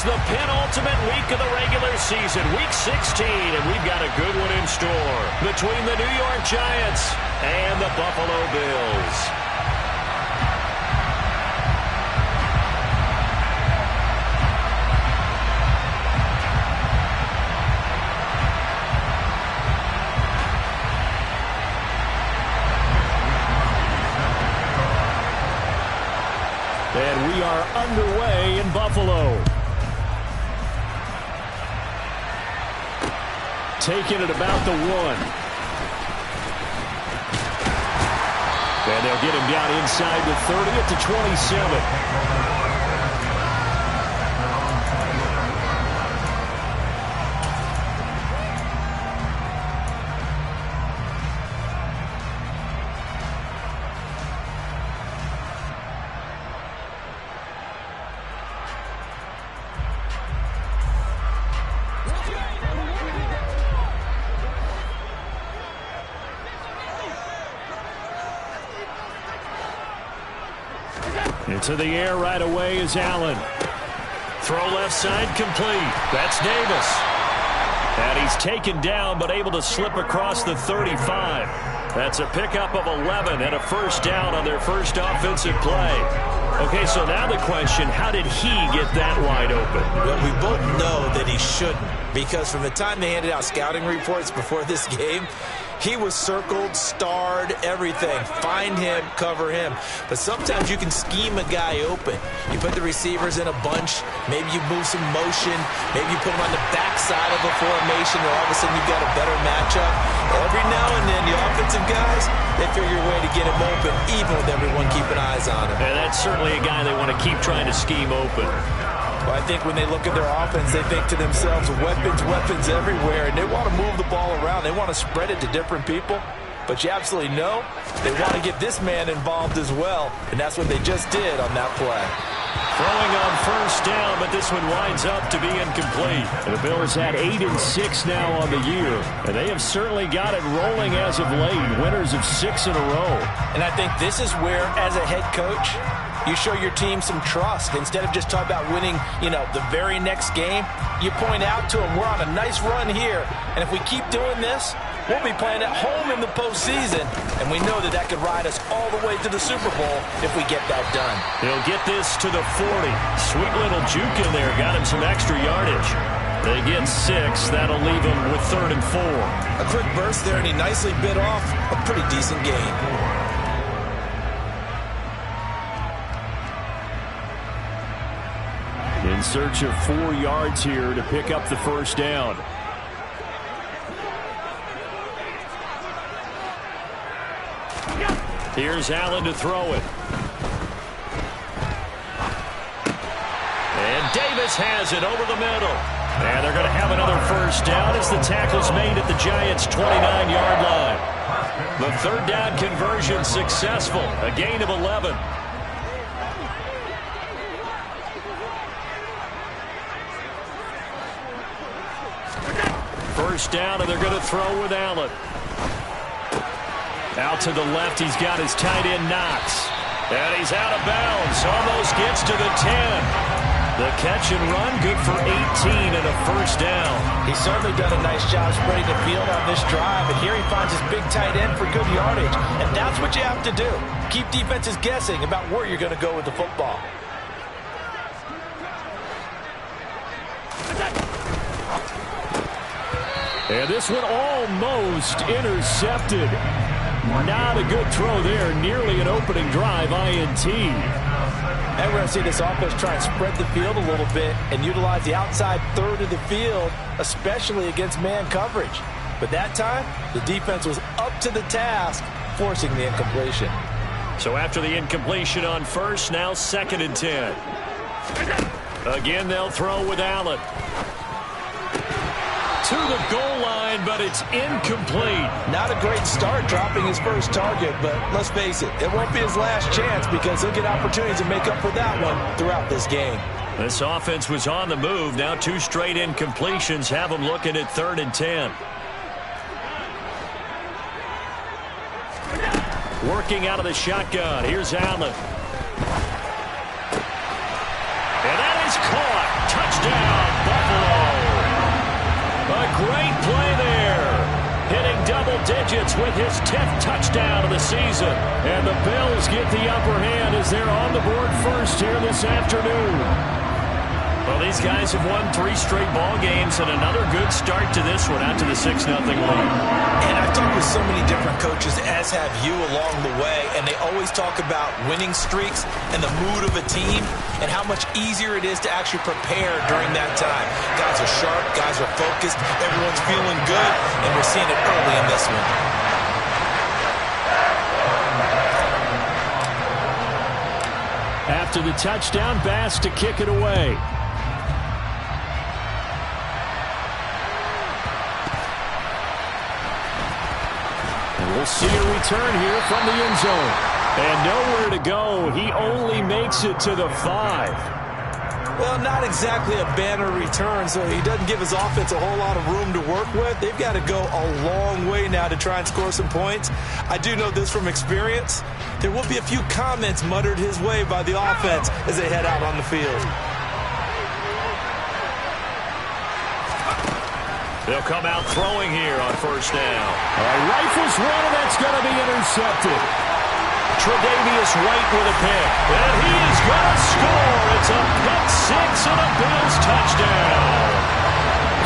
the penultimate week of the regular season, Week 16, and we've got a good one in store between the New York Giants and the Buffalo Bills. And we are underway in Buffalo. Taking it about the 1. And they'll get him down inside the 30 at the 27. Into the air right away is Allen. Throw left side complete. That's Davis. And he's taken down but able to slip across the 35. That's a pickup of 11 and a first down on their first offensive play. Okay, so now the question, how did he get that wide open? Well, we both know that he shouldn't, because from the time they handed out scouting reports before this game, he was circled, starred, everything. Find him, cover him. But sometimes you can scheme a guy open. You put the receivers in a bunch. Maybe you move some motion. Maybe you put him on the backside of a formation, and all of a sudden you've got a better matchup. Every now and then, the offensive guys, they figure a way to get him open, even with everyone keeping eyes on him. And that's certainly a guy they want to keep trying to scheme open. Well, I think when they look at their offense, they think to themselves, weapons, weapons everywhere, and they want to move the ball around. They want to spread it to different people. But you absolutely know they want to get this man involved as well, and that's what they just did on that play. Throwing on first down, but this one winds up to be incomplete. And the Bills had 8 and 6 now on the year, and they have certainly got it rolling as of late, winners of 6 in a row. And I think this is where, as a head coach, you show your team some trust. Instead of just talking about winning, the very next game, you point out to them, we're on a nice run here, and if we keep doing this, we'll be playing at home in the postseason, and we know that could ride us all the way to the Super Bowl if we get that done. He'll get this to the 40. Sweet little juke in there, got him some extra yardage. They get 6. That'll leave him with 3rd and 4. A quick burst there, and he nicely bit off a pretty decent gain. In search of 4 yards here to pick up the first down. Here's Allen to throw it. And Davis has it over the middle. And they're going to have another first down as the tackle's made at the Giants' 29-yard line. The 3rd down conversion successful. A gain of 11. First down, and they're going to throw with Allen. Out to the left, he's got his tight end, Knox. And he's out of bounds, almost gets to the 10. The catch and run, good for 18 and a first down. He's certainly done a nice job spreading the field on this drive, and here he finds his big tight end for good yardage. And that's what you have to do. Keep defenses guessing about where you're going to go with the football. And this one almost intercepted. Not a good throw there. Nearly an opening drive, INT. And we're going to see this offense try and spread the field a little bit and utilize the outside third of the field, especially against man coverage. But that time, the defense was up to the task, forcing the incompletion. So after the incompletion on first, now 2nd and 10. Again, they'll throw with Allen. To the goal line, but it's incomplete. Not a great start dropping his first target, but let's face it, it won't be his last chance because he'll get opportunities to make up for that one throughout this game. This offense was on the move. Now 2 straight incompletions have them looking at 3rd and 10. Working out of the shotgun. Here's Allen. And that is caught. Touchdown. digits with his 10th touchdown of the season. And the Bills get the upper hand as they're on the board first here this afternoon. Well, these guys have won 3 straight ball games and another good start to this one out to the 6-0 lead. And I've talked with so many different coaches, as have you along the way, and they always talk about winning streaks and the mood of a team and how much easier it is to actually prepare during that time. Guys are sharp, guys are focused, everyone's feeling good, and we're seeing it early in this one. After the touchdown, Bass to kick it away. We'll see a return here from the end zone. And nowhere to go. He only makes it to the 5. Well, not exactly a banner return, so he doesn't give his offense a whole lot of room to work with. They've got to go a long way now to try and score some points. I do know this from experience. There will be a few comments muttered his way by the offense as they head out on the field. They'll come out throwing here on first down. Rifles one, and that's going to be intercepted. Tre'Davious White with a pick. And he is going to score. It's a pick 6 and a Bills touchdown.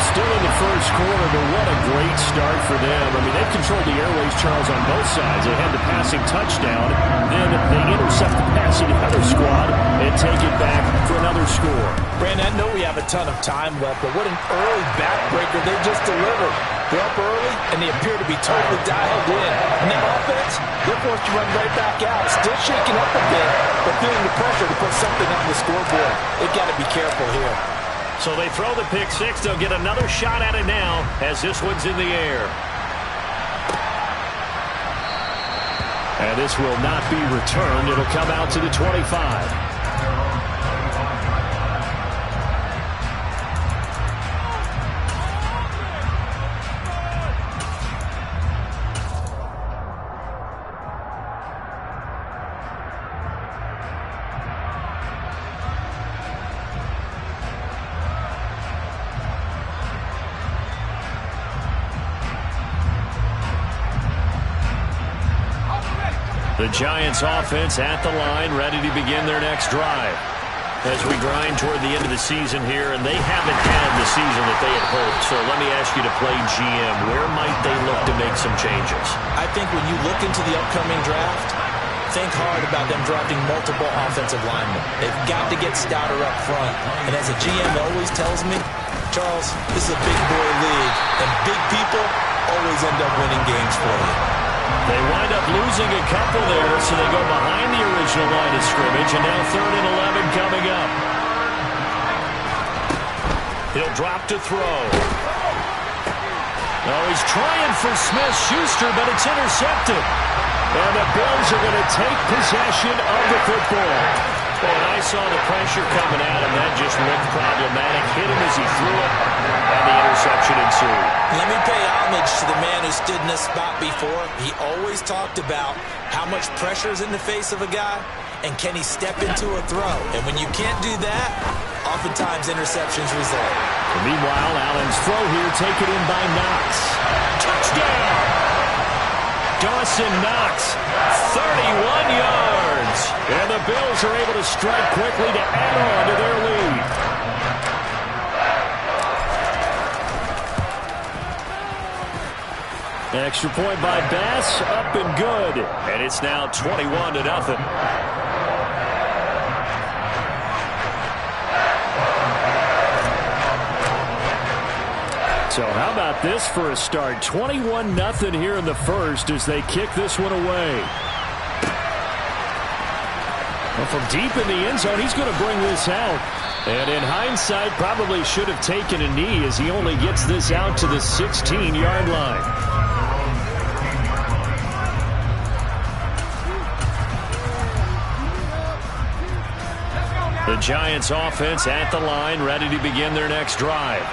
Still in the first quarter, but what a great start for them. I mean, they've controlled the airways, Charles, on both sides. They had the passing touchdown. Then they intercept the pass of the other squad and take it back for another score. Brandon, I know we have a ton of time left, but what an early backbreaker they just delivered. They're up early, and they appear to be totally dialed in. And that offense, they're forced to run right back out, still shaking up a bit, but feeling the pressure to put something on the scoreboard. They've got to be careful here. So they throw the pick 6. They'll get another shot at it now as this one's in the air. And this will not be returned. It'll come out to the 25. The Giants offense at the line, ready to begin their next drive. As we grind toward the end of the season here, and they haven't had the season that they had hoped. So let me ask you to play GM. Where might they look to make some changes? I think when you look into the upcoming draft, think hard about them drafting multiple offensive linemen. They've got to get stouter up front. And as a GM always tells me, Charles, this is a big boy league, and big people always end up winning games for you. They wind up losing a couple there, so they go behind the original line of scrimmage, and now 3rd and 11 coming up. He'll drop to throw. Oh, he's trying for Smith-Schuster, but it's intercepted. And the Bills are going to take possession of the football. And I saw the pressure coming at him. That just looked problematic. Hit him as he threw it, and the interception ensued. Let me pay homage to the man who stood in this spot before. He always talked about how much pressure is in the face of a guy, and can he step into a throw. And when you can't do that, oftentimes interceptions result. And meanwhile, Allen's throw here taken in by Knox. Touchdown! Dawson Knox, 31 yards. And the Bills are able to strike quickly to add on to their lead. Extra point by Bass, up and good. And it's now 21-0. So how about this for a start? 21-0 here in the first as they kick this one away. Well, from deep in the end zone, he's going to bring this out. And in hindsight, probably should have taken a knee as he only gets this out to the 16-yard line. The Giants offense at the line, ready to begin their next drive.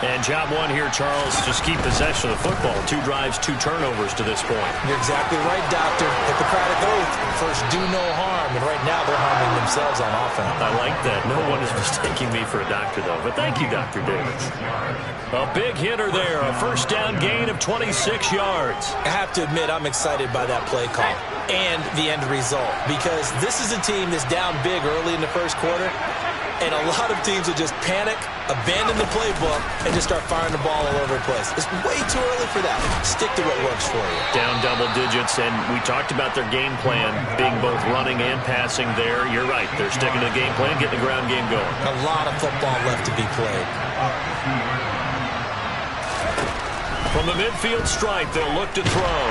And job one here, Charles, just keep possession of the football. 2 drives, 2 turnovers to this point. You're exactly right, Doctor. Hippocratic oath. First, do no harm. And right now, they're harming themselves on offense. I like that. No one is mistaking me for a doctor, though. But thank you, Dr. Davis. A big hitter there. A first down gain of 26 yards. I have to admit, I'm excited by that play call and the end result. Because this is a team that's down big early in the first quarter. And a lot of teams will just panic, abandon the playbook, and just start firing the ball all over the place. It's way too early for that. Stick to what works for you. Down double digits, and we talked about their game plan being both running and passing there. You're right. They're sticking to the game plan, getting the ground game going. A lot of football left to be played. From the midfield stripe, they'll look to throw.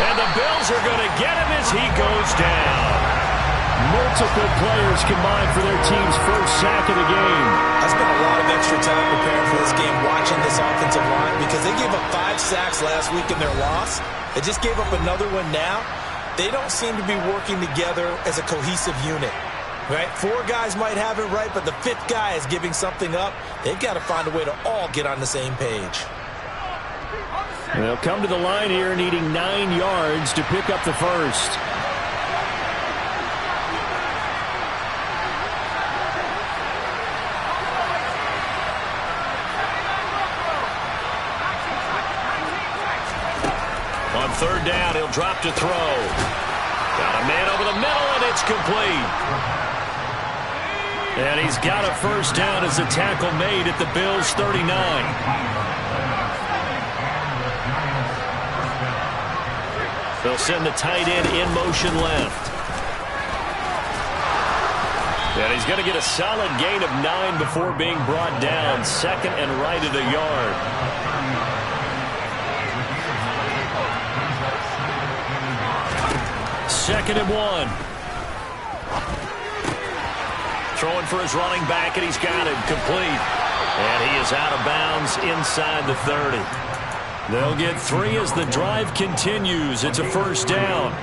And the Bills are going to get him as he goes down. Multiple players combined for their team's first sack of the game. I spent a lot of extra time preparing for this game, watching this offensive line, because they gave up 5 sacks last week in their loss. They just gave up another one now. They don't seem to be working together as a cohesive unit. Right? 4 guys might have it right, but the 5th guy is giving something up. They've got to find a way to all get on the same page. They'll come to the line here needing 9 yards to pick up the first. On third down, he'll drop to throw. Got a man over the middle, and it's complete. And he's got a first down as the tackle made at the Bills' 39. They'll send the tight end in motion left. And he's going to get a solid gain of 9 before being brought down. Second and right at a yard. Second and 1. Throwing for his running back, and he's got it complete. And he is out of bounds inside the 30. They'll get 3 as the drive continues. It's a first down.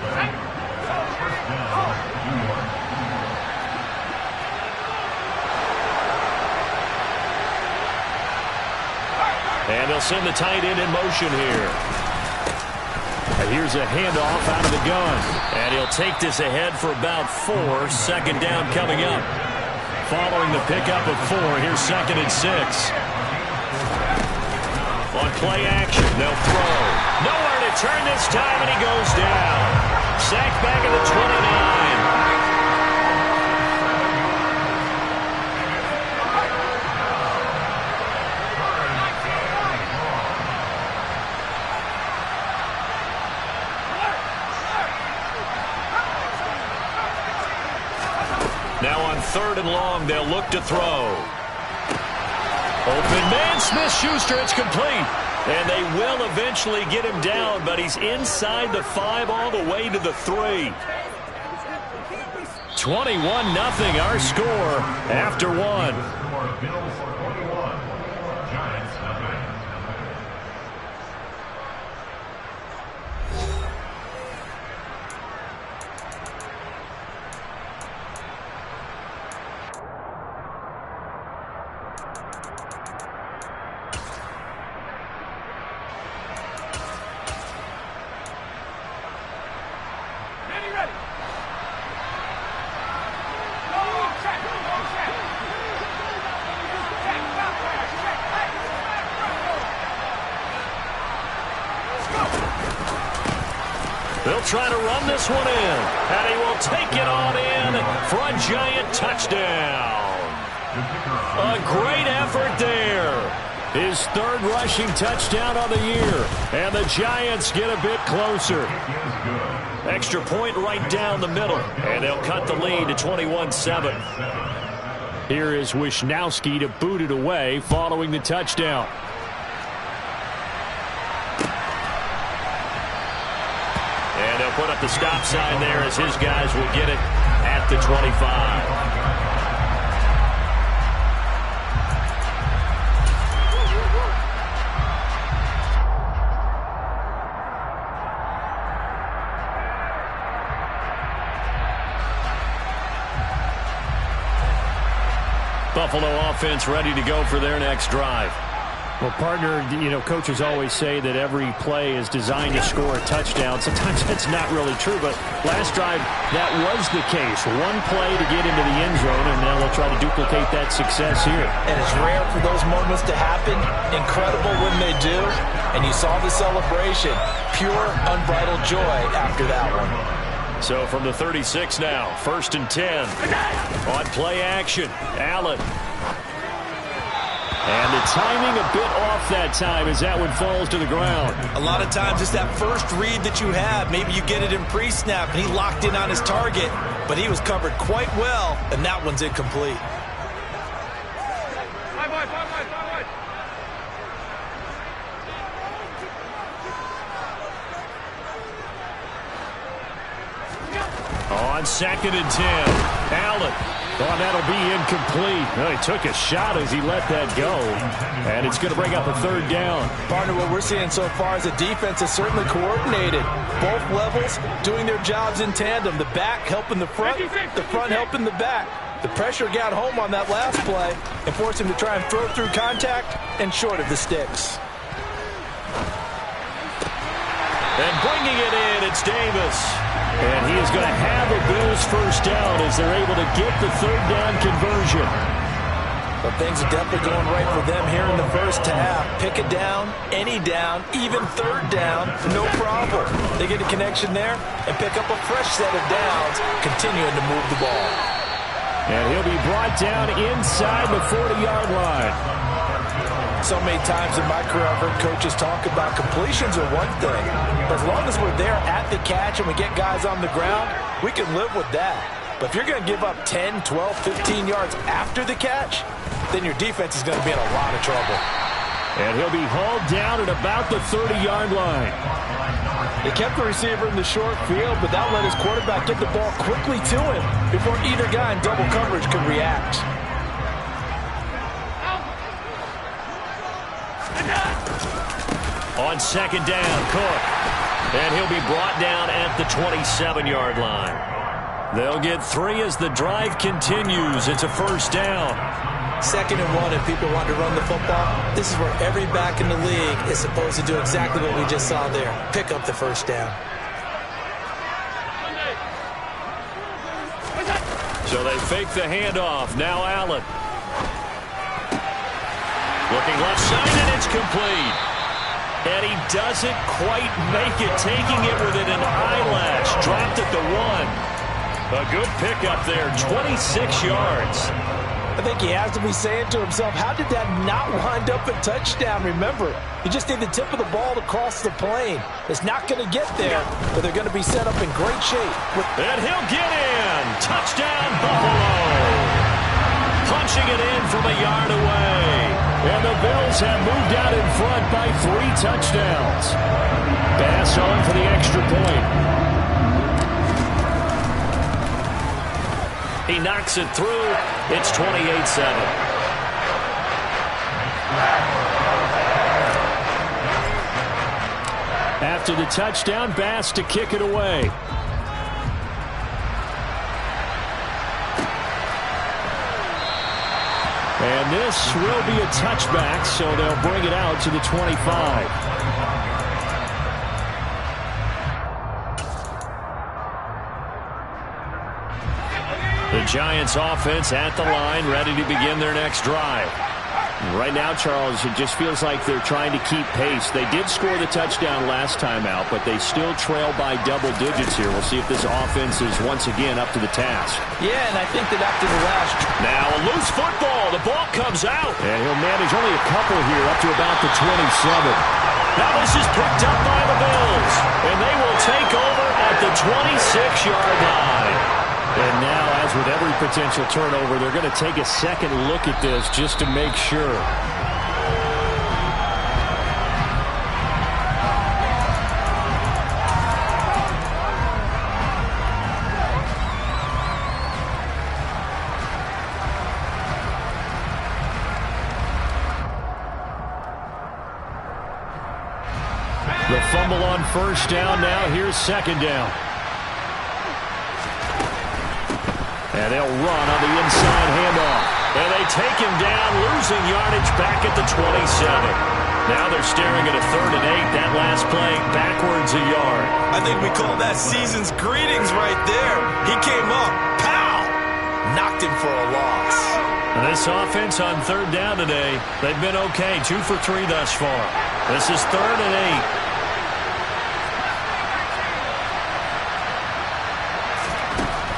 And they'll send the tight end in motion here. And here's a handoff out of the gun. And he'll take this ahead for about 4. Second down coming up. Following the pickup of 4, here's second and 6. On play action, they'll throw. Nowhere to turn this time, and he goes down. Sacked back at the 29. Now on third and long, they'll look to throw. Open man, Smith-Schuster, it's complete. And they will eventually get him down, but he's inside the 5 all the way to the 3. 21-0 our score after 1. They'll try to run this one in, and he will take it on in for a Giant touchdown. A great effort there. His 3rd rushing touchdown of the year, and the Giants get a bit closer. Extra point right down the middle, and they'll cut the lead to 21-7. Here is Wisnowski to boot it away following the touchdown. And they'll put up the stop sign there as his guys will get it at the 25. Buffalo offense ready to go for their next drive. Well, partner, coaches always say that every play is designed to score a touchdown. Sometimes that's not really true, but last drive, that was the case. One play to get into the end zone, and now they'll try to duplicate that success here. And it's rare for those moments to happen. Incredible when they do. And you saw the celebration. Pure, unbridled joy after that one. So from the 36 now, 1st and 10. On play action, Allen. And the timing a bit off that time as that one falls to the ground. A lot of times it's that first read that you have. Maybe you get it in pre-snap, and he locked in on his target, but he was covered quite well, and that one's incomplete. On 2nd and 10, Allen. Oh, that'll be incomplete. Oh, he took a shot as he let that go. And it's going to bring up a 3rd down. Partner, what we're seeing so far is the defense is certainly coordinated. Both levels doing their jobs in tandem. The back helping the front helping the back. The pressure got home on that last play and forced him to try and throw through contact and short of the sticks. And bringing it in, it's Davis. And he is going to have a Bills 1st down as they're able to get the 3rd down conversion. But things are definitely going right for them here in the first half. Pick a down, any down, even 3rd down, no problem. They get a connection there and pick up a fresh set of downs, continuing to move the ball. And he'll be brought down inside the 40-yard line. So many times in my career I've heard coaches talk about completions are one thing, but as long as we're there at the catch and we get guys on the ground, we can live with that. But if you're going to give up 10, 12, 15 yards after the catch, then your defense is going to be in a lot of trouble. And he'll be hauled down at about the 30-yard line. They kept the receiver in the short field, but that let his quarterback get the ball quickly to him before either guy in double coverage could react. On 2nd down, Cook. And he'll be brought down at the 27-yard line. They'll get 3 as the drive continues. It's a 1st down. 2nd and 1, and people want to run the football. This is where every back in the league is supposed to do exactly what we just saw there. Pick up the 1st down. So they fake the handoff. Now Allen. Looking left side, and it's complete. And he doesn't quite make it, taking it within an eyelash. Dropped at the 1. A good pickup there, 26 yards. I think he has to be saying to himself, how did that not wind up a touchdown? Remember, you just need the tip of the ball to cross the plane. It's not going to get there, but they're going to be set up in great shape. And he'll get in. Touchdown, Buffalo. Punching it in from a yard away. And the Bills have moved out in front by 3 touchdowns. Bass on for the extra point. He knocks it through. It's 28-7. After the touchdown, Bass to kick it away. And this will be a touchback, so they'll bring it out to the 25. The Giants offense at the line, ready to begin their next drive. Right now, Charles, it just feels like they're trying to keep pace. They did score the touchdown last time out, but they still trail by double digits here. We'll see if this offense is once again up to the task. Yeah, and I think that after the last... Now a loose football. The ball comes out. And he'll manage only a couple here up to about the 27. Now this is picked up by the Bills. And they will take over at the 26-yard line. And now, as with every potential turnover, they're going to take a second look at this just to make sure. The fumble on 1st down. Now here's 2nd down. And they'll run on the inside handoff. And they take him down, losing yardage back at the 27. Now they're staring at a 3rd and 8. That last play backwards a yard. I think we call that season's greetings right there. He came up, pow, knocked him for a loss. And this offense on 3rd down today, they've been okay. 2 for 3 thus far. This is 3rd and 8.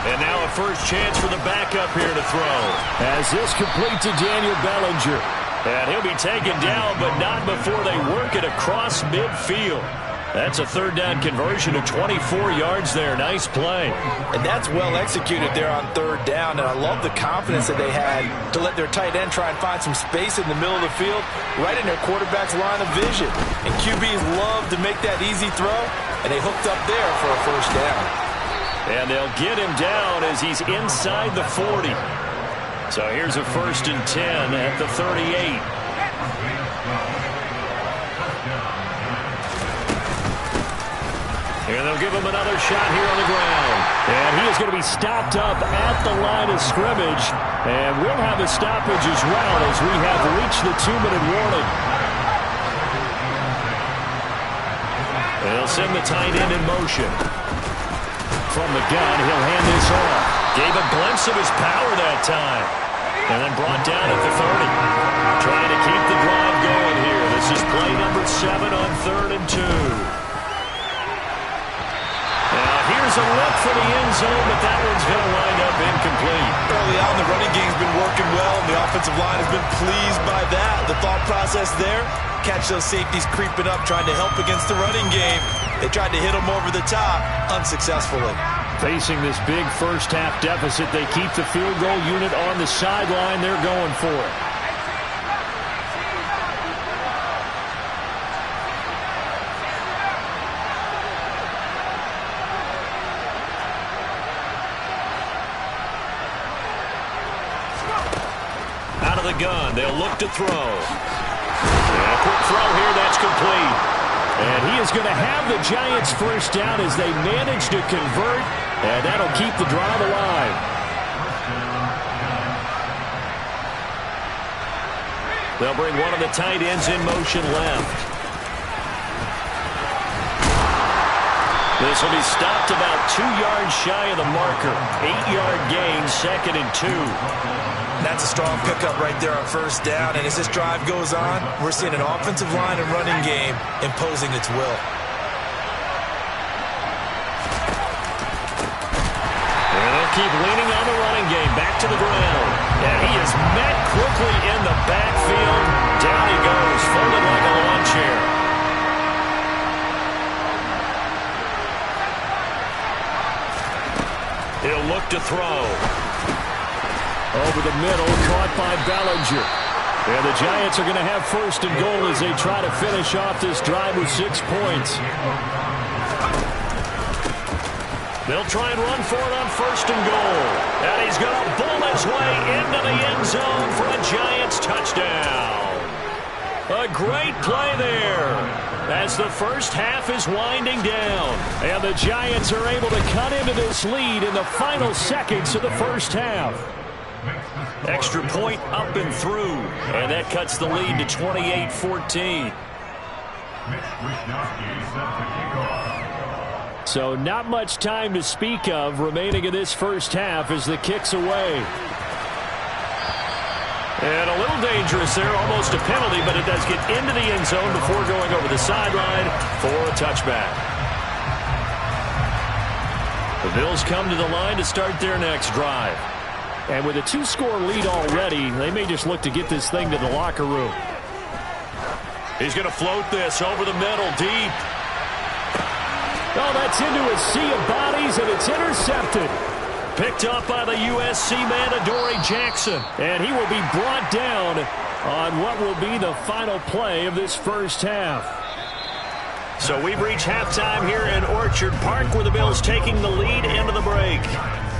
And now a first chance for the backup here to throw. As this complete to Daniel Bellinger. And he'll be taken down, but not before they work it across midfield. That's a 3rd down conversion of 24 yards there. Nice play. And that's well executed there on 3rd down. And I love the confidence that they had to let their tight end try and find some space in the middle of the field, right in their quarterback's line of vision. And QBs love to make that easy throw, and they hooked up there for a first down. And they'll get him down as he's inside the 40. So here's a 1st and 10 at the 38. And they'll give him another shot here on the ground. And he is going to be stopped up at the line of scrimmage. And we'll have a stoppage as well as we have reached the 2-minute warning. They'll send the tight end in motion. From the gun, he'll hand this off. Gave a glimpse of his power that time. And then brought down at the 30. Trying to keep the drive going here. This is play number 7 on 3rd and 2. Now here's a look for the end zone, but that one's going to wind up incomplete. Early on, the running game's been working well, and the offensive line has been pleased by that. The thought process there, catch those safeties creeping up, trying to help against the running game. They tried to hit them over the top, unsuccessfully. Facing this big first-half deficit, they keep the field goal unit on the sideline. They're going for it. Out of the gun, they'll look to throw. And a quick throw here, that's complete. And he is going to have the Giants first down as they manage to convert, and that'll keep the drive alive. They'll bring one of the tight ends in motion left. This will be stopped about 2 yards shy of the marker. 8-yard gain, 2nd and 2. That's a strong pickup right there on first down. And as this drive goes on, we're seeing an offensive line and running game imposing its will. And they'll keep leaning on the running game. Back to the ground. And he is met quickly in the backfield. Down he goes, folded like a lawn chair. He'll look to throw. Over the middle, caught by Bellinger. And the Giants are going to have 1st and goal as they try to finish off this drive with 6 points. They'll try and run for it on 1st and goal. And he's going to bull his way into the end zone for a Giants touchdown. A great play there as the first half is winding down. And the Giants are able to cut into this lead in the final seconds of the first half. Extra point up and through, and that cuts the lead to 28-14. So not much time to speak of remaining in this first half as the kick's away. And a little dangerous there, almost a penalty, but it does get into the end zone before going over the sideline for a touchback. The Bills come to the line to start their next drive. And with a 2-score lead already, they may just look to get this thing to the locker room. He's going to float this over the middle, deep. Oh, that's into a sea of bodies, and it's intercepted. Picked up by the USC man, Adoree Jackson. And he will be brought down on what will be the final play of this first half. So we've reached halftime here in Orchard Park, where the Bills taking the lead into the break.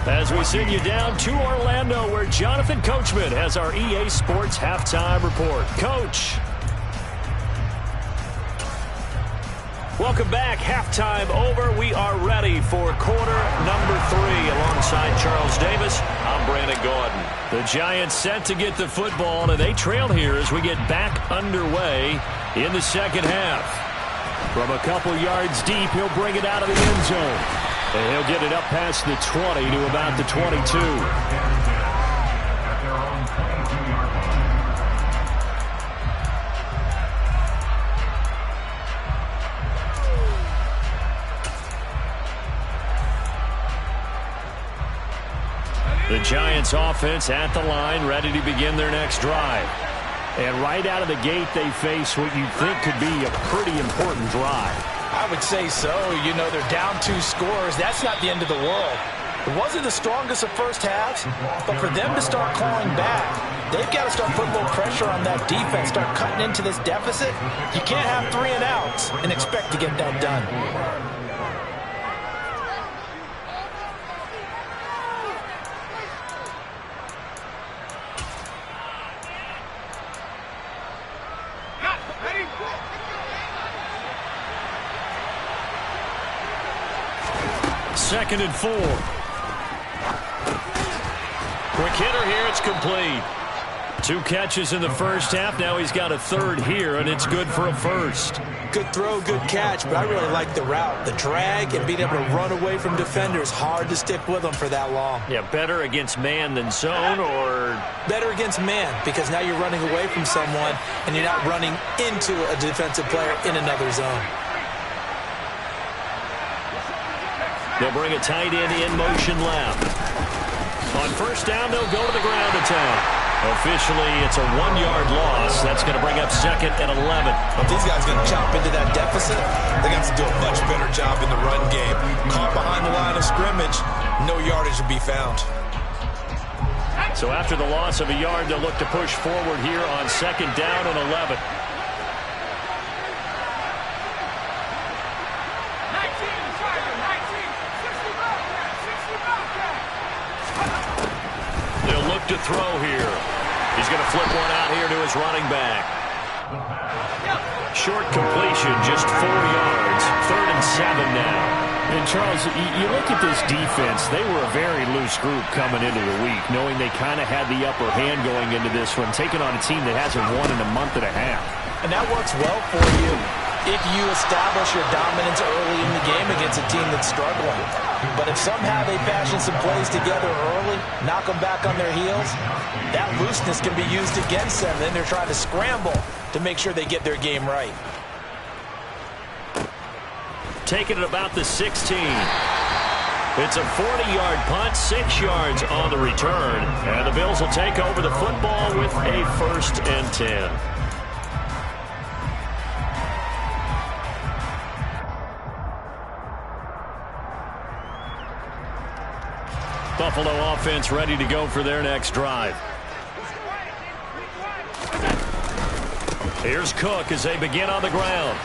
As we send you down to Orlando, where Jonathan Coachman has our EA Sports Halftime Report. Coach. Welcome back. Halftime over. We are ready for quarter number 3. Alongside Charles Davis, I'm Brandon Gordon. The Giants set to get the football, and they trail here as we get back underway in the second half. From a couple yards deep, he'll bring it out of the end zone. And he'll get it up past the 20 to about the 22. The Giants offense at the line, ready to begin their next drive. And right out of the gate, they face what you'd think could be a pretty important drive. I would say so. You know, they're down 2 scores. That's not the end of the world. It wasn't the strongest of first halves, but for them to start clawing back, they've got to start putting a little pressure on that defense, start cutting into this deficit. You can't have 3 and outs and expect to get that done. Second and 4. Quick hitter here. It's complete. 2 catches in the first half. Now he's got a third here, and it's good for a first. Good throw, good catch, but I really like the route. The drag and being able to run away from defenders, hard to stick with them for that long. Yeah, better against man than zone, or? Better against man, because now you're running away from someone, and you're not running into a defensive player in another zone. They'll bring a tight end in motion left. On first down, they'll go to the ground attack. Officially, it's a 1-yard loss. That's going to bring up second and 11. If these guys are going to chop into that deficit, they're going to have to do a much better job in the run game. Caught behind the line of scrimmage, no yardage to be found. So after the loss of a yard, they'll look to push forward here on second down and 11. To throw here. He's going to flip one out here to his running back. Short completion, just 4 yards. 3rd and 7 now. And Charles, you look at this defense, they were a very loose group coming into the week, knowing they kind of had the upper hand going into this one, taking on a team that hasn't won in a month and a half. And that works well for you if you establish your dominance early in the game against a team that's struggling. But if somehow they fashion some plays together early, knock them back on their heels, that looseness can be used against them. Then they're trying to scramble to make sure they get their game right. Taking it about the 16. It's a 40-yard punt, 6 yards on the return. And the Bills will take over the football with a 1st and 10. Buffalo offense ready to go for their next drive. Here's Cook as they begin on the ground.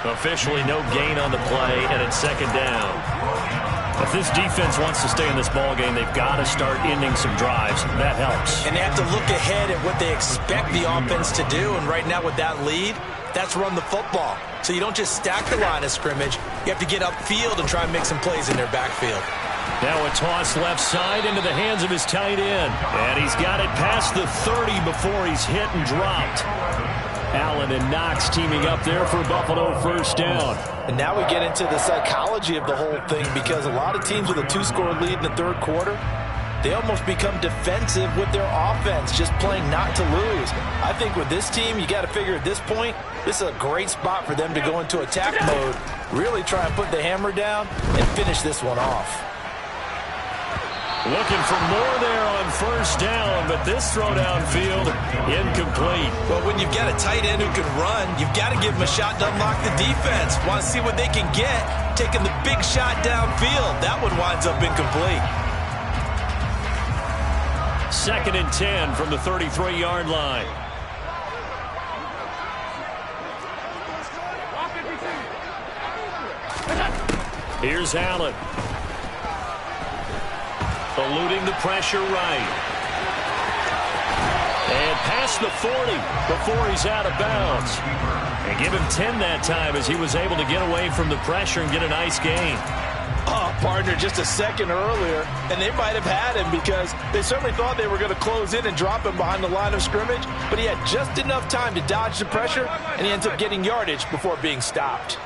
Officially no gain on the play, and it's second down. If this defense wants to stay in this ballgame, they've got to start ending some drives. That helps. And they have to look ahead at what they expect the offense to do, and right now with that lead, that's run the football. So you don't just stack the line of scrimmage. You have to get upfield and try and make some plays in their backfield. Now a toss left side into the hands of his tight end. And he's got it past the 30 before he's hit and dropped. Allen and Knox teaming up there for Buffalo first down. And now we get into the psychology of the whole thing, because a lot of teams with a 2-score lead in the 3rd quarter, they almost become defensive with their offense, just playing not to lose. I think with this team, you got to figure at this point, this is a great spot for them to go into attack mode, really try and put the hammer down and finish this one off. Looking for more there on first down, but this throw downfield, incomplete. Well, when you've got a tight end who can run, you've got to give him a shot to unlock the defense. Want to see what they can get, taking the big shot downfield. That one winds up incomplete. 2nd and 10 from the 33-yard line. Here's Allen. Eluding the pressure right. And pass across the 40 before he's out of bounds. And give him 10 that time as he was able to get away from the pressure and get a nice gain. Oh, partner, just a second earlier, and they might have had him because they certainly thought they were going to close in and drop him behind the line of scrimmage, but he had just enough time to dodge the pressure, and he ends up getting yardage before being stopped.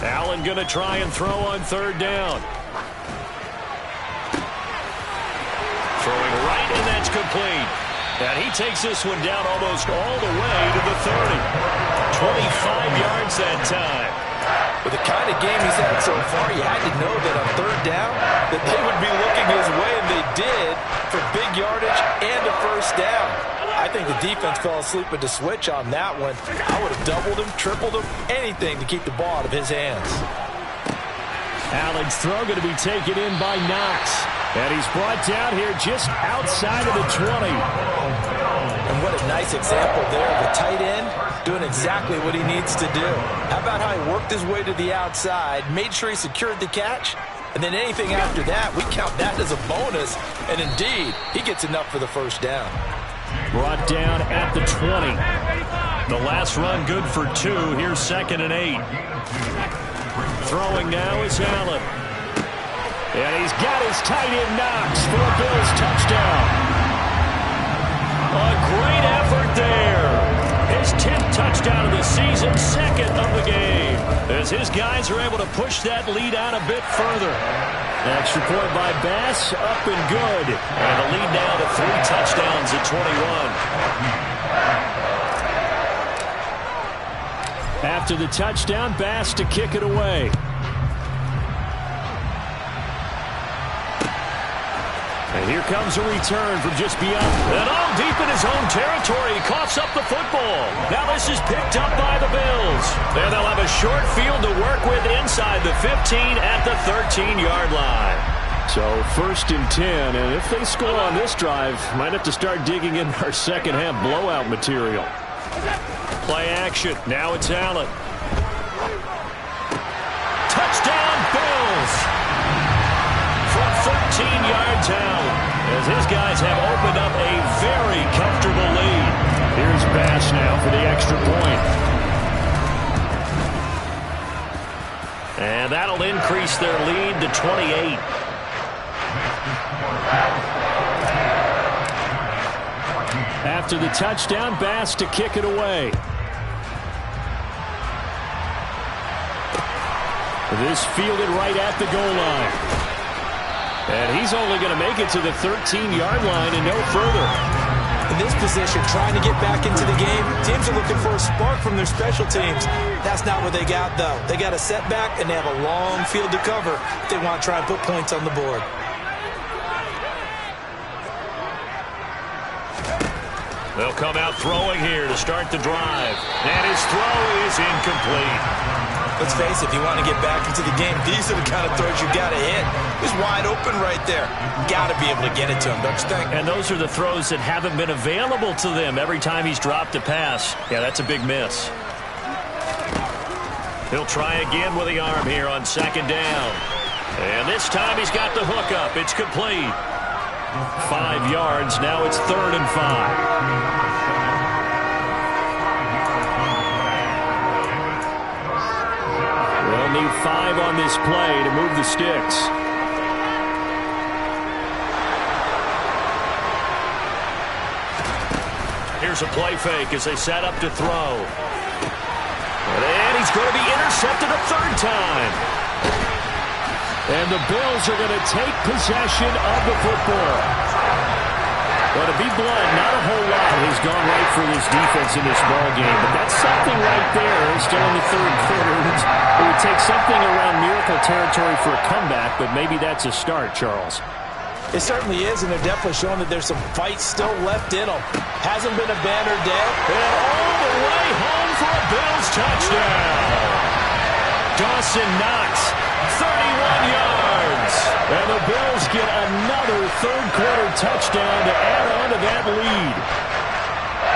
Allen going to try and throw on third down. Throwing right, and that's complete. And he takes this one down almost all the way to the 30. 25 yards that time. With the kind of game he's had so far, you had to know that on third down that they would be looking his way, and they did, for big yardage and a first down. I think the defense fell asleep at the switch on that one. I would have doubled him, tripled him, anything to keep the ball out of his hands. Allen's throw going to be taken in by Knox. And he's brought down here just outside of the 20. And what a nice example there of a tight end doing exactly what he needs to do. How about how he worked his way to the outside, made sure he secured the catch, and then anything after that, we count that as a bonus. And indeed, he gets enough for the first down. Brought down at the 20. The last run good for 2. Here's 2nd and 8. Throwing now is Allen. And he's got his tight end Knox for a Bills touchdown. A great effort there. His 10th touchdown of the season, 2nd of the game. As his guys are able to push that lead out a bit further. Extra point by Bass, up and good. And the lead now to 3 touchdowns at 21. After the touchdown, Bass to kick it away. And here comes a return from just beyond. And all deep in his own territory. He coughs up the football. Now this is picked up by the Bills. And they'll have a short field to work with inside the 15 at the 13-yard line. So 1st and 10. And if they score on this drive, might have to start digging in our second half blowout material. Play action. Now it's Allen. Touchdown, Bills. From 13 yards out, as his guys have opened up a very comfortable lead. Here's Bass now for the extra point. And that'll increase their lead to 28. After the touchdown, Bass to kick it away. This fielded right at the goal line. And he's only going to make it to the 13-yard line and no further. In this position, trying to get back into the game, teams are looking for a spark from their special teams. That's not what they got, though. They got a setback, and they have a long field to cover if they want to try and put points on the board. They'll come out throwing here to start the drive. And his throw is incomplete. Let's face it, if you want to get back into the game, these are the kind of throws you got to hit. He's wide open right there. Got to be able to get it to him, don't you think? And those are the throws that haven't been available to them every time he's dropped a pass. Yeah, that's a big miss. He'll try again with the arm here on 2nd down. And this time he's got the hook up. It's complete. 5 yards. Now it's 3rd and 5. They'll need 5 on this play to move the sticks. Here's a play fake as they set up to throw. And he's going to be intercepted a 3rd time. And the Bills are going to take possession of the football. Well, to be blunt, not a whole lot has gone right for this defense in this ball game, but that's something right there. Still in the 3rd quarter. It would take something around miracle territory for a comeback, but maybe that's a start, Charles. It certainly is, and they're definitely showing that there's some fight still left in them. Hasn't been a banner day. And all the way home for a Bills touchdown. Dawson Knox, 31 yards. And the Bills get another 3rd quarter touchdown to add on to that lead.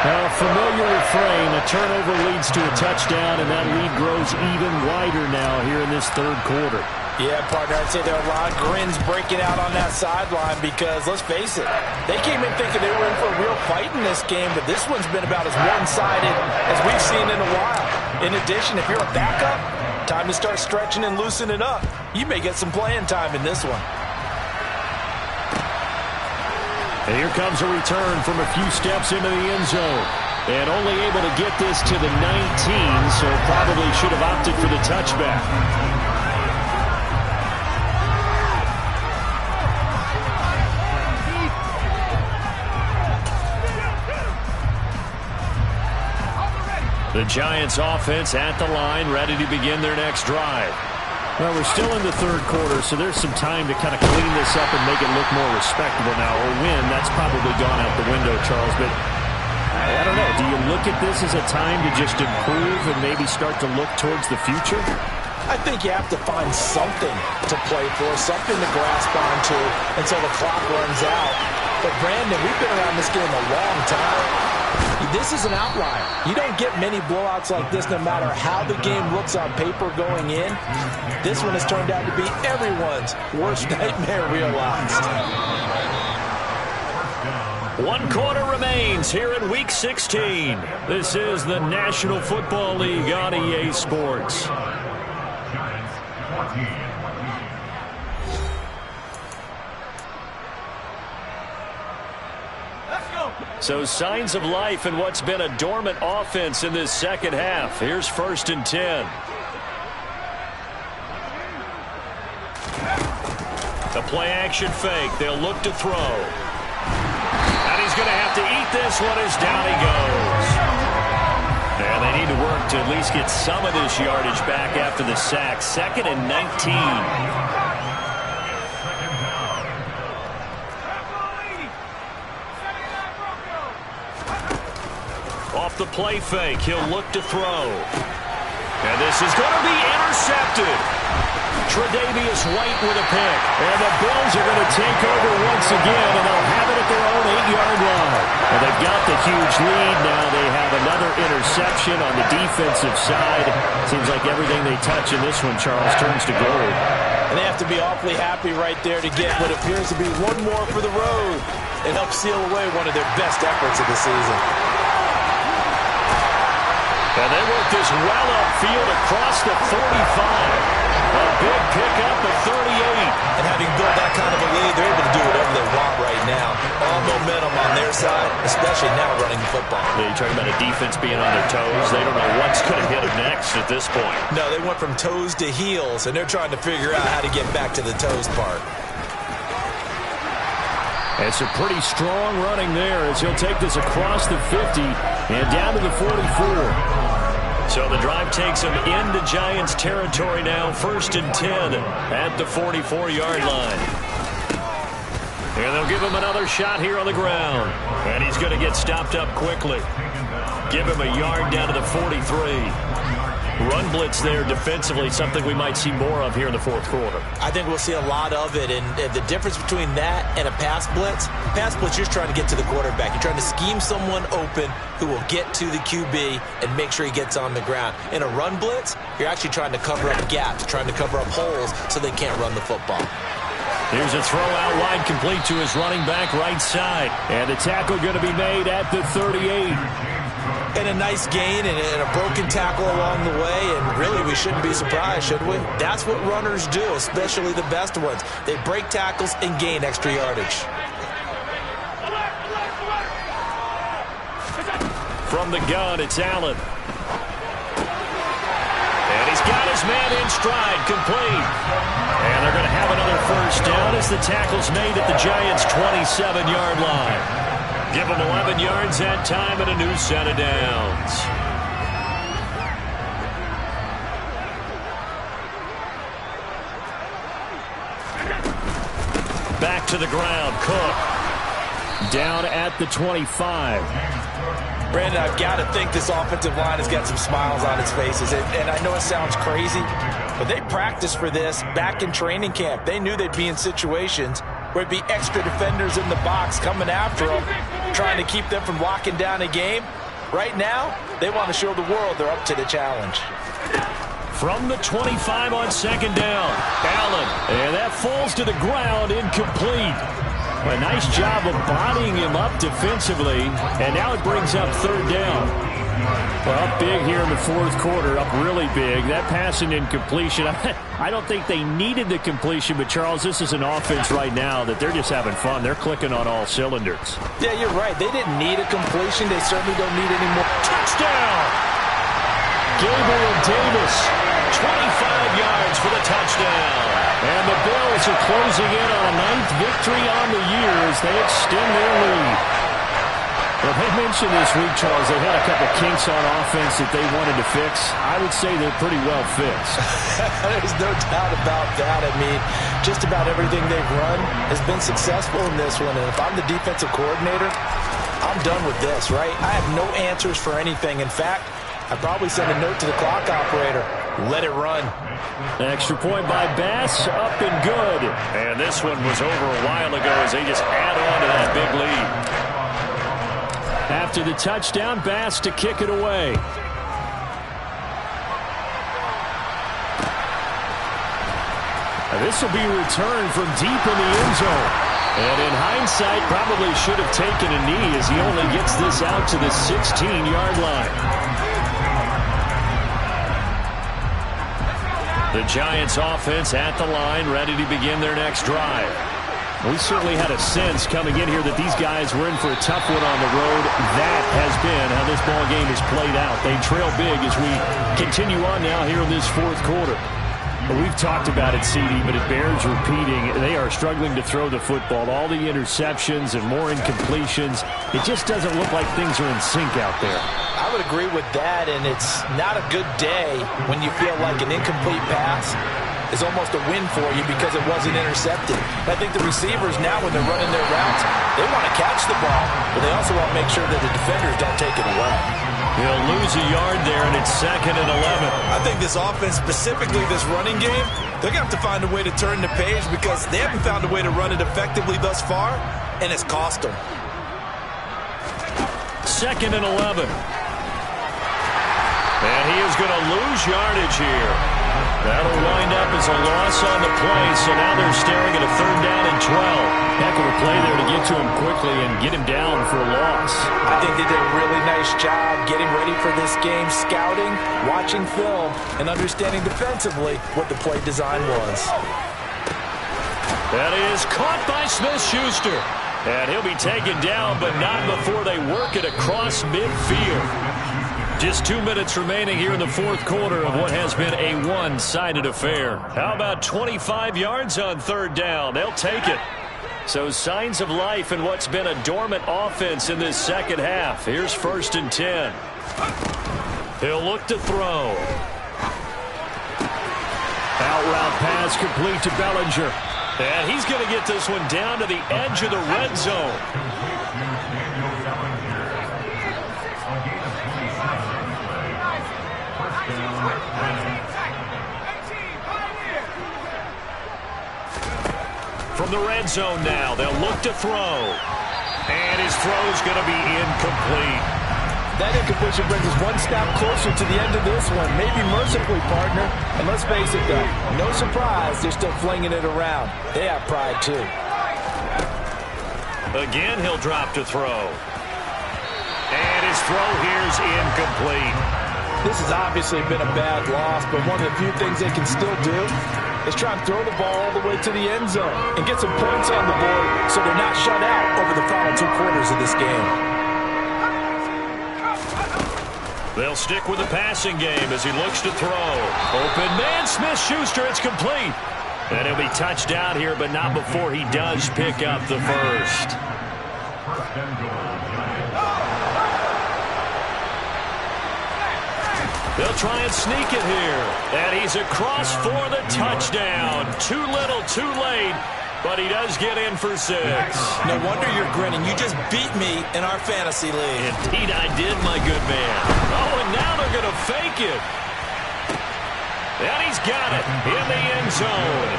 Now, familiar refrain, a turnover leads to a touchdown, and that lead grows even wider now here in this 3rd quarter. Yeah, partner, I'd say there are a lot of grins breaking out on that sideline because, let's face it, they came in thinking they were in for a real fight in this game, but this one's been about as one-sided as we've seen in a while. In addition, if you're a backup, time to start stretching and loosening up. You may get some playing time in this one. And here comes a return from a few steps into the end zone. And only able to get this to the 19, so probably should have opted for the touchback. The Giants offense at the line, ready to begin their next drive. Well, we're still in the third quarter, so there's some time to kind of clean this up and make it look more respectable now. Or win, that's probably gone out the window, Charles. But I don't know. Do you look at this as a time to just improve and maybe start to look towards the future? I think you have to find something to play for, something to grasp onto until the clock runs out. But, Brandon, we've been around this game a long time. This is an outlier. You don't get many blowouts like this no matter how the game looks on paper going in. This one has turned out to be everyone's worst nightmare realized. 1 quarter remains here in Week 16. This is the National Football League on EA Sports. So signs of life in what's been a dormant offense in this second half. Here's 1st and 10. The play action fake. They'll look to throw. And he's going to have to eat this one as down he goes. And they need to work to at least get some of this yardage back after the sack. 2nd and 19. Off the play fake, he'll look to throw. And this is going to be intercepted. Tre'Davious White with a pick. And the Bills are going to take over once again, and they'll have it at their own 8-yard line. And they've got the huge lead. Now they have another interception on the defensive side. Seems like everything they touch in this one, Charles, turns to gold. And they have to be awfully happy right there to get what appears to be one more for the road. It helps seal away one of their best efforts of the season. And they work this well upfield across the 45. A big pickup of 38. And having built that kind of a lead, they're able to do whatever they want right now. All momentum on their side, especially now running the football. Yeah, you're talking about a defense being on their toes. They don't know what's going to hit them next at this point. No, they went from toes to heels, and they're trying to figure out how to get back to the toes part. It's a pretty strong running there as he'll take this across the 50 and down to the 44. So the drive takes him into Giants territory now. 1st and 10 at the 44-yard line. And they'll give him another shot here on the ground. And he's going to get stopped up quickly. Give him a yard down to the 43. Run blitz there defensively, something we might see more of here in the 4th quarter. I think we'll see a lot of it, and the difference between that and a pass blitz, you're trying to get to the quarterback. You're trying to scheme someone open who will get to the QB and make sure he gets on the ground. In a run blitz, you're actually trying to cover up gaps, trying to cover up holes so they can't run the football. Here's a throw out wide complete to his running back right side. And the tackle going to be made at the 38. And a nice gain and a broken tackle along the way, and really we shouldn't be surprised, should we? That's what runners do, especially the best ones. They break tackles and gain extra yardage. From the gun, it's Allen. And he's got his man in stride, complete. And they're going to have another 1st down as the tackle's made at the Giants' 27-yard line. Give them 11 yards that time and a new set of downs. Back to the ground, Cook. Down at the 25. Brandon, I've got to think this offensive line has got some smiles on its faces. And I know it sounds crazy, but they practiced for this back in training camp. They knew they'd be in situations where it'd be extra defenders in the box coming after them, trying to keep them from locking down a game. Right now, they want to show the world they're up to the challenge. From the 25 on second down. Allen. And that falls to the ground, incomplete. A nice job of bodying him up defensively. And now it brings up third down. Well, up big here in the fourth quarter, up really big. That pass and incompletion, I don't think they needed the completion, but Charles, this is an offense right now that they're just having fun. They're clicking on all cylinders. Yeah, you're right. They didn't need a completion. They certainly don't need any more. Touchdown! Gabriel Davis, 25 yards for the touchdown. And the Bills are closing in on a 9th victory on the year as they extend their lead. Well, they mentioned this week, Charles, they had a couple kinks on offense that they wanted to fix. I would say they're pretty well fixed. There's no doubt about that. I mean, just about everything they've run has been successful in this one. And if I'm the defensive coordinator, I'm done with this, right? I have no answers for anything. In fact, I'd probably send a note to the clock operator. Let it run. Extra point by Bass, up and good. And this one was over a while ago as they just add on to that big lead. After the touchdown, Bass to kick it away. This will be returned from deep in the end zone. And in hindsight, probably should have taken a knee as he only gets this out to the 16-yard line. The Giants offense at the line, ready to begin their next drive. We certainly had a sense coming in here that these guys were in for a tough one on the road. That has been how this ball game has played out. They trail big as we continue on now here in this fourth quarter. We've talked about it, CD, but it bears repeating. They are struggling to throw the football. All the interceptions and more incompletions. It just doesn't look like things are in sync out there. I would agree with that, and it's not a good day when you feel like an incomplete pass is almost a win for you because it wasn't intercepted. I think the receivers now, when they're running their routes, they want to catch the ball, but they also want to make sure that the defenders don't take it away. He'll lose a yard there, and it's 2nd and 11. I think this offense, specifically this running game, they're going to have to find a way to turn the page because they haven't found a way to run it effectively thus far, and it's cost them. 2nd and 11. And he is going to lose yardage here. That'll wind up as a loss on the play, so now they're staring at a 3rd down and 12. Heck of a play there to get to him quickly and get him down for a loss. I think they did a really nice job getting ready for this game, scouting, watching film, and understanding defensively what the play design was. That is caught by Smith-Schuster. And he'll be taken down, but not before they work it across midfield. Just 2 minutes remaining here in the fourth quarter of what has been a one-sided affair. How about 25 yards on 3rd down? They'll take it. So signs of life in what's been a dormant offense in this second half. Here's 1st and 10. He'll look to throw. Out route pass complete to Bellinger. And he's going to get this one down to the edge of the red zone. From the red zone now, they'll look to throw. And his throw's going to be incomplete. That incompletion brings us one step closer to the end of this one. Maybe mercifully, partner. And let's face it, though, no surprise, they're still flinging it around. They have pride, too. Again, he'll drop to throw. And his throw here's incomplete. This has obviously been a bad loss, but one of the few things they can still do is try and throw the ball all the way to the end zone and get some points on the board so they're not shut out over the final 2 quarters of this game. They'll stick with the passing game as he looks to throw. Open man, Smith-Schuster, it's complete. And he'll be touched down here, but not before he does pick up the first. They'll try and sneak it here. And he's across for the touchdown. Too little, too late. But he does get in for 6. No wonder you're grinning. You just beat me in our fantasy league. Indeed I did, my good man. Oh, and now they're going to fake it. And he's got it in the end zone.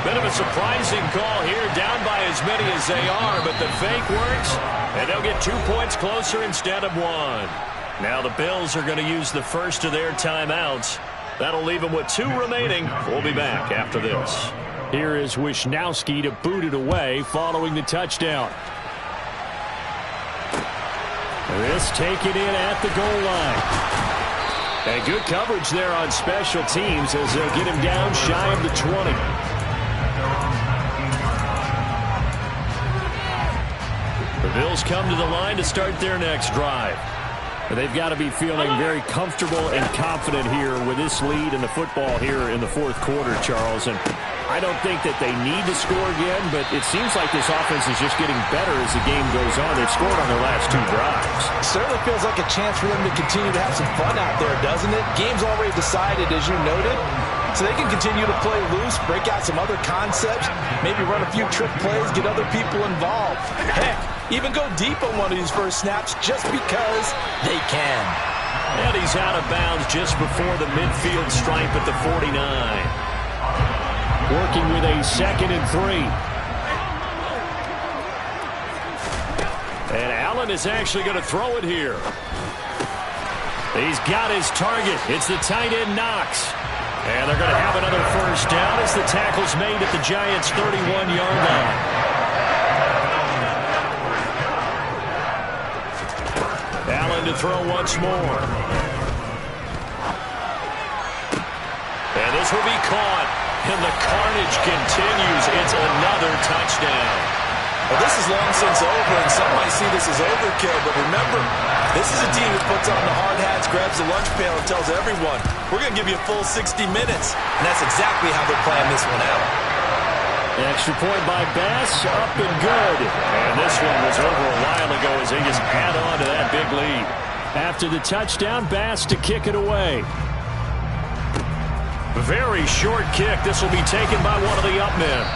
Bit of a surprising call here, down by as many as they are, but the fake works, and they'll get 2 points closer instead of 1. Now the Bills are going to use the first of their timeouts That'll leave him with 2 remaining. We'll be back after this. Here is Wisnowski to boot it away following the touchdown. This taken in at the goal line. And good coverage there on special teams as they'll get him down shy of the 20. The Bills come to the line to start their next drive. They've got to be feeling very comfortable and confident here with this lead in the football here in the fourth quarter, Charles. And I don't think that they need to score again, but it seems like this offense is just getting better as the game goes on. They've scored on their last 2 drives. Certainly feels like a chance for them to continue to have some fun out there, doesn't it? Game's already decided, as you noted. So they can continue to play loose, break out some other concepts, maybe run a few trick plays, get other people involved. Heck, even go deep on one of these first snaps just because they can. And he's out of bounds just before the midfield stripe at the 49. Working with a 2nd and 3. And Allen is actually going to throw it here. He's got his target. It's the tight end Knox. And they're going to have another first down as the tackle's made at the Giants' 31-yard line. Allen to throw once more. And this will be caught. And the carnage continues. It's another touchdown. Well, this is long since over, and some might see this as overkill, but remember, this is a team that puts on the hard hats, grabs the lunch pail, and tells everyone, we're going to give you a full 60 minutes. And that's exactly how they're playing this one out. Extra point by Bass, up and good. And this one was over a while ago as they just add on to that big lead. After the touchdown, Bass to kick it away. Very short kick. This will be taken by one of the up men.